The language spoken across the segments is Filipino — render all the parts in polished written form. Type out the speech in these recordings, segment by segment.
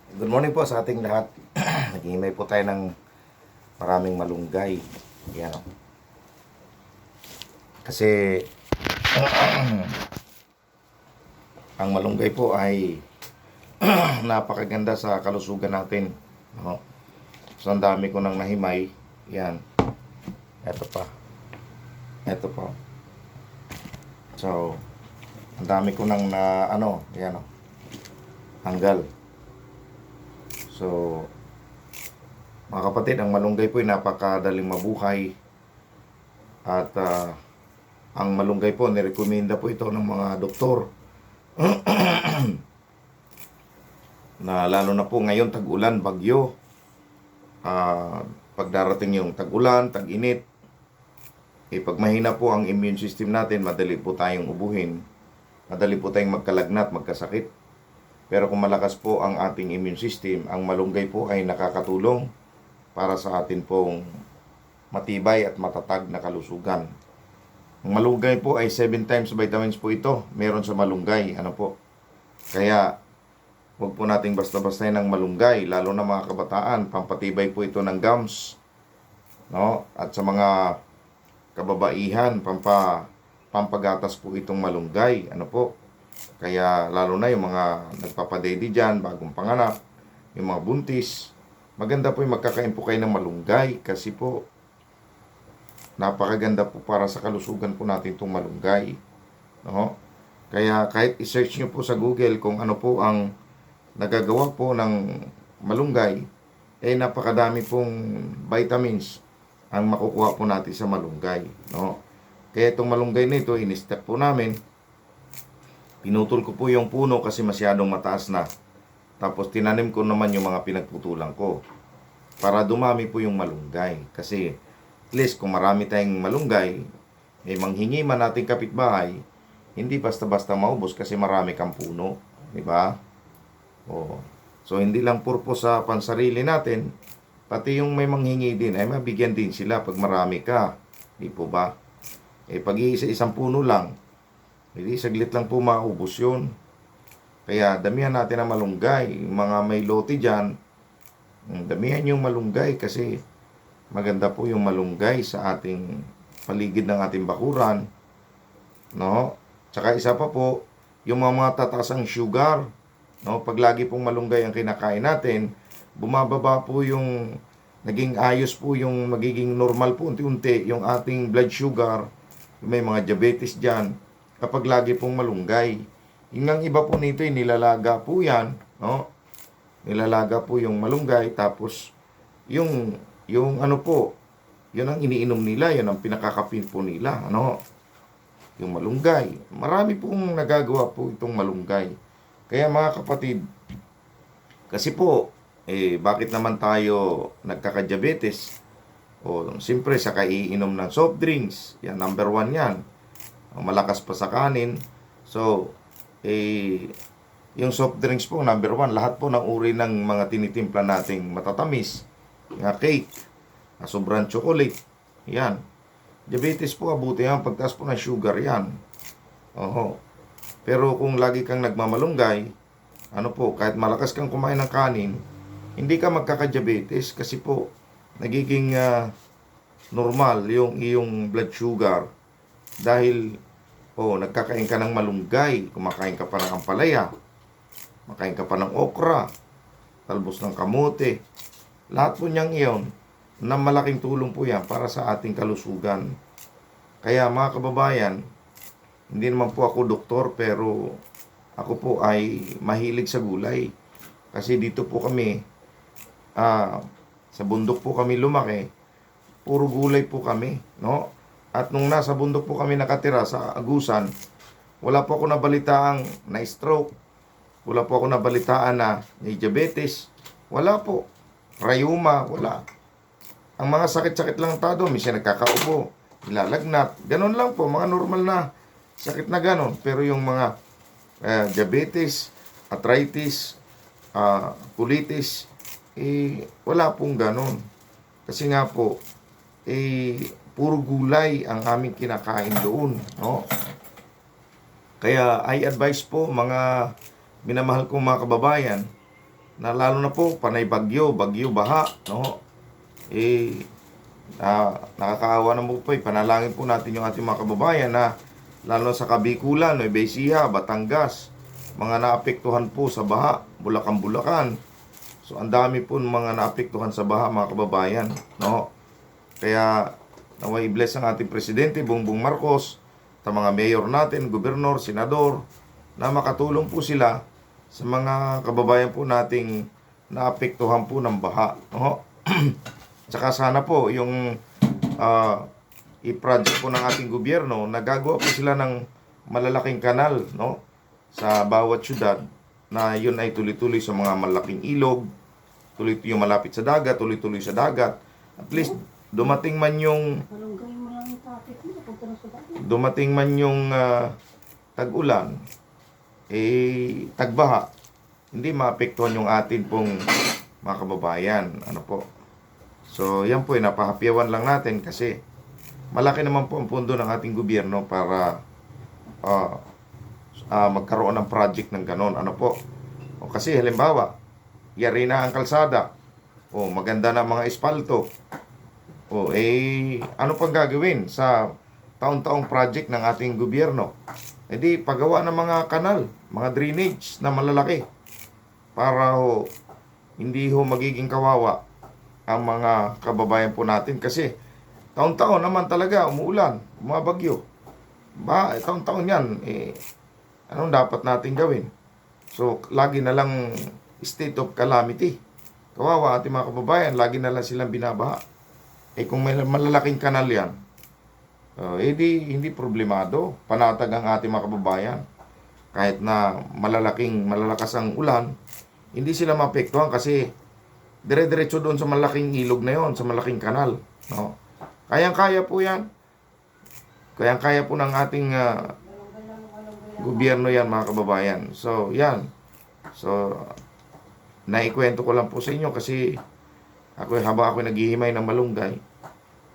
Good morning po sa ating lahat. Naghihimay po tayo ng maraming malunggay. Yan. Kasi ang malunggay po ay napakaganda sa kalusugan natin. No? So ang dami ko nang nahimay. Yan. Ito pa. Ito pa. So ang dami ko nang yan o. Tanggal. So, mga kapatid, ang malunggay po ay napakadaling mabuhay. At ang malunggay po, nirekomenda po ito ng mga doktor. Na lalo na po ngayon, tag-ulan, bagyo. Pag darating yung tag-ulan, tag-init, pag mahina po ang immune system natin, madali po tayong ubuhin. Madali po tayong magkalagnat, magkasakit. Pero kung malakas po ang ating immune system, ang malunggay po ay nakakatulong para sa atin pong matibay at matatag na kalusugan. Ang malunggay po ay 7 times vitamins po ito. Meron sa malunggay. Ano po? Kaya, huwag po nating basta-basta ng malunggay, lalo na mga kabataan. Pampatibay po ito ng gums. No? At sa mga kababaihan, pampagatas po itong malunggay. Ano po? Kaya lalo na yung mga nagpapadede dyan, bagong panganak, yung mga buntis, maganda po yung magkakain po kayo ng malunggay kasi po napakaganda po para sa kalusugan po natin itong malunggay. No? Kaya kahit i-search nyo po sa Google kung ano po ang nagagawa po ng malunggay, napakadami pong vitamins ang makukuha po natin sa malunggay. No? Kaya itong malunggay na ito, in-step po namin. Pinutol ko po yung puno kasi masyadong mataas na. Tapos tinanim ko naman yung mga pinagputulan ko. Para dumami po yung malunggay. Kasi at least kung marami tayong malunggay, manghingi man nating kapitbahay, hindi basta-basta maubos kasi marami kang puno. Diba? O, so hindi lang purpose sa pansarili natin, pati yung may manghingi din, ay mabigyan din sila pag marami ka. Di po ba? Pag iisa-isang puno lang, hindi, saglit lang po maubos yun. Kaya damihan natin ang malunggay. Mga may lote dyan, damihan yung malunggay kasi maganda po yung malunggay sa ating paligid ng ating bakuran. No? Tsaka isa pa po, yung mga tataas ang sugar. No? Pag lagi pong malunggay ang kinakain natin, bumababa po yung naging ayos po yung magiging normal po unti-unti yung ating blood sugar. May mga diabetes dyan kapag lagi pong malunggay. Yung ang iba po nito ay nilalaga po yan, no? Nilalaga po yung malunggay, tapos yung ano po, yun ang iniinom nila, yun ang pinakakapin po nila, ano? Yung malunggay. Marami pong nagagawa po itong malunggay. Kaya mga kapatid, kasi po, bakit naman tayo nagkaka-diabetes? O, siyempre, sa kaiinom ng soft drinks, yan, number 1 yan. Malakas pa sa kanin. So, yung soft drinks po, number 1, lahat po ng uri ng mga tinitimpla nating matatamis, nga cake, sobrang chocolate, yan. Diabetes po, abuti yan, pagtaas po ng sugar yan. Oho. Pero kung lagi kang nagmamalunggay, ano po, kahit malakas kang kumain ng kanin, hindi ka magkaka-diabetes kasi po, nagiging normal yung iyong blood sugar. Dahil, nagkakain ka ng malunggay, kumakain ka pa ng ampalaya, kumakain ka pa ng okra, talbos ng kamote. Lahat po niyang iyon, na malaking tulong po yan para sa ating kalusugan. Kaya mga kababayan, hindi naman po ako doktor, pero ako po ay mahilig sa gulay. Kasi dito po kami, sa bundok po kami lumaki, puro gulay po kami, no? At nung nasa bundok po kami nakatira sa Agusan, wala po ako nabalitaan na stroke. Wala po ako nabalitaan na may diabetes. Wala po. Rayuma, wala. Ang mga sakit-sakit lang tado, minsan nagkakaubo, nilalagnat. Ganon lang po, mga normal na sakit na ganon. Pero yung mga diabetes, arthritis, colitis, wala pong ganon. Kasi nga po, puro gulay ang aming kinakain doon, no? Kaya I advise po mga minamahal kong mga kababayan, na lalo na po panay bagyo, baha, no? Nakakaawa na po panalangin po natin yung ating mga kababayan na lalo sa Kabikulan, Nueva Ecija, Batangas, mga naapektuhan po sa baha, Bulacan. So ang dami po ng mga naapektuhan sa baha, mga kababayan, no? Kaya naway i-bless ang ating presidente Bongbong Marcos, sa mga mayor natin, gobernador, senador, na makatulong po sila sa mga kababayan po nating naapektuhan po ng baha, no? Tsaka sana po yung i-project po ng ating gobyerno, nagagawa po sila ng malalaking kanal, no, sa bawat syudad, na yun ay tuloy-tuloy sa mga malaking ilog, tuloy-tuloy yung malapit sa dagat, tuloy-tuloy sa dagat. At least dumating man yung tag-ulan, tagbaha, hindi maapektuhan yung atin pong mga kababayan, ano po. So yan po, napahapyawan lang natin kasi malaki naman po ang pondo ng ating gobyerno para magkaroon ng project ng ganon, ano po. O kasi halimbawa, yari na ang kalsada, o maganda na mga espalto, o ano pang gagawin sa taon-taong project ng ating gobyerno? E di paggawa ng mga kanal, mga drainage na malalaki para hindi magiging kawawa ang mga kababayan po natin, kasi taon-taon naman talaga umuulan, bumabagyo. Taon-taon yan, anong dapat natin gawin? So, lagi na lang state of calamity. Kawawa ating mga kababayan, lagi na lang silang binabaha. Kung may malalaking kanal yan, hindi problemado. Panatag ang ating mga kababayan. Kahit na malalakas ang ulan, hindi sila maapektuhan kasi dire-diretso doon sa malaking ilog na yon, sa malaking kanal, no? Kayang-kaya po yan. Kayang-kaya po ng ating gobyerno yan, mga kababayan. So, yan. So, naikwento ko lang po sa inyo kasi habang ako naghihimay ng malunggay,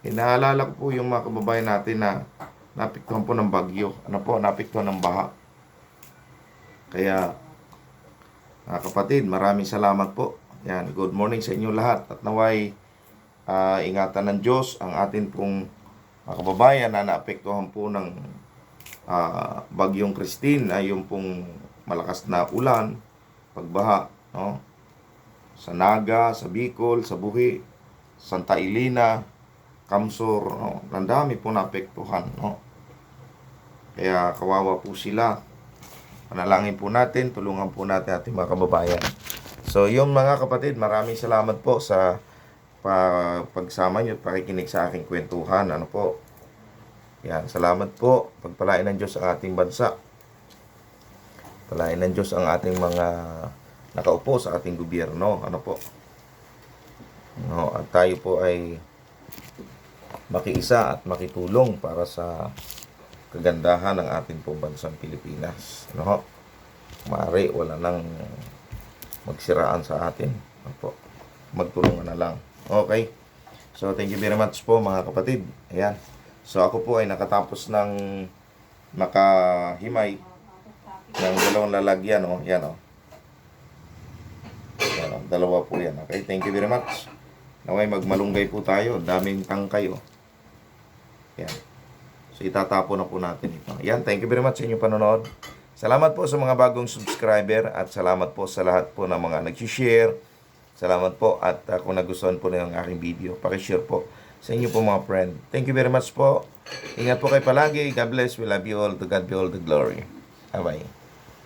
naalala ko po yung mga kababayan natin na napektuhan po ng bagyo. Napektuhan ng baha. Kaya, mga kapatid, maraming salamat po. Yan, good morning sa inyo lahat. At naway ingatan ng Diyos ang atin pong mga kababayan na naapektuhan po ng bagyong Christine, ay yung pong malakas na ulan, pagbaha, no? Sa Naga, sa Bicol, sa Buhi, Santa Elena, Kamsur, no? Nandami po naapektuhan, no? Kaya kawawa po sila. Panalangin po natin, tulungan po natin ating mga kababayan. So, yung mga kapatid, maraming salamat po sa pagsama nyo at pakikinig sa aking kwentuhan. Ano po? Yan, salamat po. Pagpalain ng Diyos ang ating bansa. Palain ng Diyos ang ating mga nakaupo sa ating gobyerno. Ano po? No, at tayo po ay makiisa at makitulong para sa kagandahan ng ating po bansang Pilipinas. Ano ho? Maaari, wala nang magsiraan sa atin. Opo. Magtulungan na lang. Okay. So, thank you very much po, mga kapatid. Ayan. So, ako po ay nakatapos ng makahimay ng dalawang lalagyan. Oh. Yan, oh. Yan, oh. Dalawa po yan. Okay. Thank you very much. Naway, magmalunggay po tayo. Daming tangkay, oh. Yan. So, itatapon na po natin ito. Yan. Thank you very much sa inyong panonood. Salamat po sa mga bagong subscriber at salamat po sa lahat po ng mga nag-share. Salamat po at kung nagustuhan po na yung aking video, pakishare po sa inyo po mga friend. Thank you very much po. Ingat po kayo palagi. God bless. We love you all. To God be all the glory. Bye-bye.